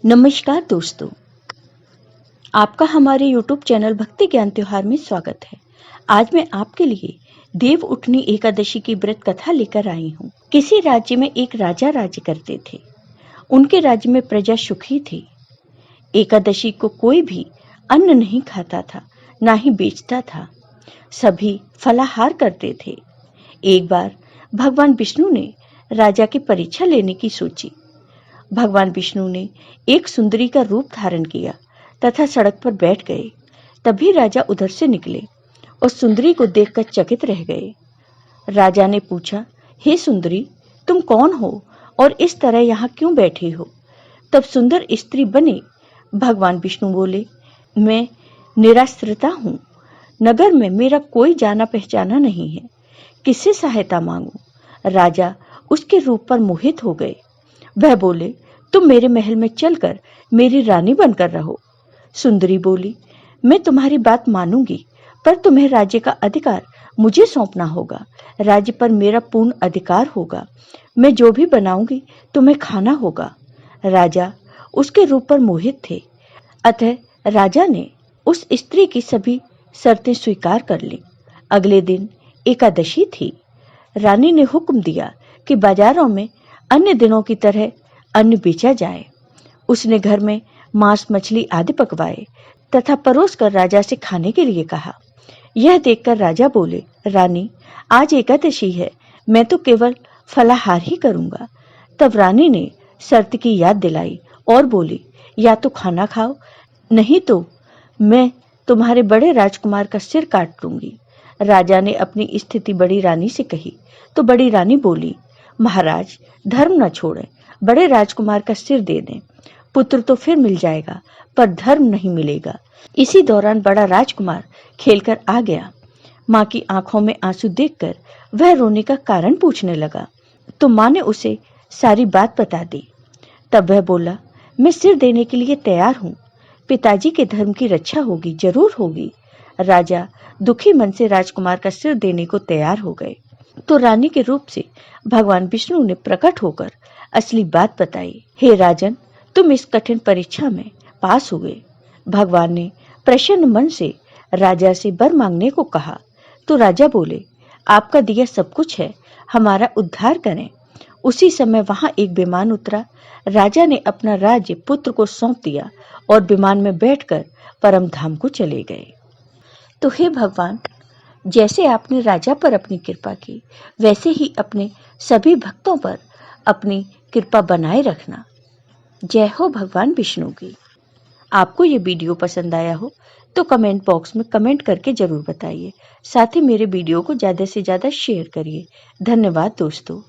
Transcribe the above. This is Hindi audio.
नमस्कार दोस्तों, आपका हमारे YouTube चैनल भक्ति ज्ञान त्योहार में स्वागत है। आज मैं आपके लिए देव उठनी एकादशी की व्रत कथा लेकर आई हूँ। किसी राज्य में एक राजा राज्य करते थे। उनके राज्य में प्रजा सुखी थी। एकादशी को कोई भी अन्न नहीं खाता था, ना ही बेचता था। सभी फलाहार करते थे। एक बार भगवान विष्णु ने राजा की परीक्षा लेने की सोची। भगवान विष्णु ने एक सुंदरी का रूप धारण किया तथा सड़क पर बैठ गए। तभी राजा उधर से निकले और सुंदरी को देखकर चकित रह गए। राजा ने पूछा, हे सुंदरी, तुम कौन हो और इस तरह यहाँ क्यों बैठी हो? तब सुंदर स्त्री बने भगवान विष्णु बोले, मैं निराश्रिता हूँ। नगर में मेरा कोई जाना पहचाना नहीं है। किससे सहायता मांगू? राजा उसके रूप पर मोहित हो गए। वह बोले, तुम मेरे महल में चलकर मेरी रानी बनकर रहो। सुंदरी बोली, मैं तुम्हारी बात मानूंगी, पर तुम्हें राज्य का अधिकार मुझे सौंपना होगा। राज्य पर मेरा पूर्ण अधिकार होगा। मैं जो भी बनाऊंगी तुम्हें खाना होगा। राजा उसके रूप पर मोहित थे, अतः राजा ने उस स्त्री की सभी शर्तें स्वीकार कर ली। अगले दिन एकादशी थी। रानी ने हुक्म दिया कि बाजारों में अन्य दिनों की तरह अन्न बेचा जाए। उसने घर में मांस मछली आदि पकवाए तथा परोस कर राजा से खाने के लिए कहा। यह देखकर राजा बोले, रानी, आज एकादशी है, मैं तो केवल फलाहार ही करूंगा। तब रानी ने शर्त की याद दिलाई और बोली, या तो खाना खाओ, नहीं तो मैं तुम्हारे बड़े राजकुमार का सिर काट लूंगी। राजा ने अपनी स्थिति बड़ी रानी से कही तो बड़ी रानी बोली, महाराज, धर्म न छोड़े, बड़े राजकुमार का सिर दे दें। पुत्र तो फिर मिल जाएगा, पर धर्म नहीं मिलेगा। इसी दौरान बड़ा राजकुमार खेलकर आ गया। माँ की आंखों में आंसू देखकर वह रोने का कारण पूछने लगा, तो माँ ने उसे सारी बात बता दी। तब वह बोला, मैं सिर देने के लिए तैयार हूँ। पिताजी के धर्म की रक्षा होगी, जरूर होगी। राजा दुखी मन से राजकुमार का सिर देने को तैयार हो गए। तो रानी के रूप से भगवान विष्णु ने प्रकट होकर असली बात बताई। हे राजन, तुम इस कठिन परीक्षा में पास हुए। भगवान ने प्रसन्न मन से राजा से वर मांगने को कहा। तो राजा बोले, आपका दिया सब कुछ है, हमारा उद्धार करें। उसी समय वहां एक विमान उतरा। राजा ने अपना राज्य पुत्र को सौंप दिया और विमान में बैठकर परम धाम को चले गए। तो हे भगवान, जैसे आपने राजा पर अपनी कृपा की, वैसे ही अपने सभी भक्तों पर अपनी कृपा बनाए रखना। जय हो भगवान विष्णु की। आपको ये वीडियो पसंद आया हो तो कमेंट बॉक्स में कमेंट करके जरूर बताइए। साथ ही मेरे वीडियो को ज़्यादा से ज़्यादा शेयर करिए। धन्यवाद दोस्तों।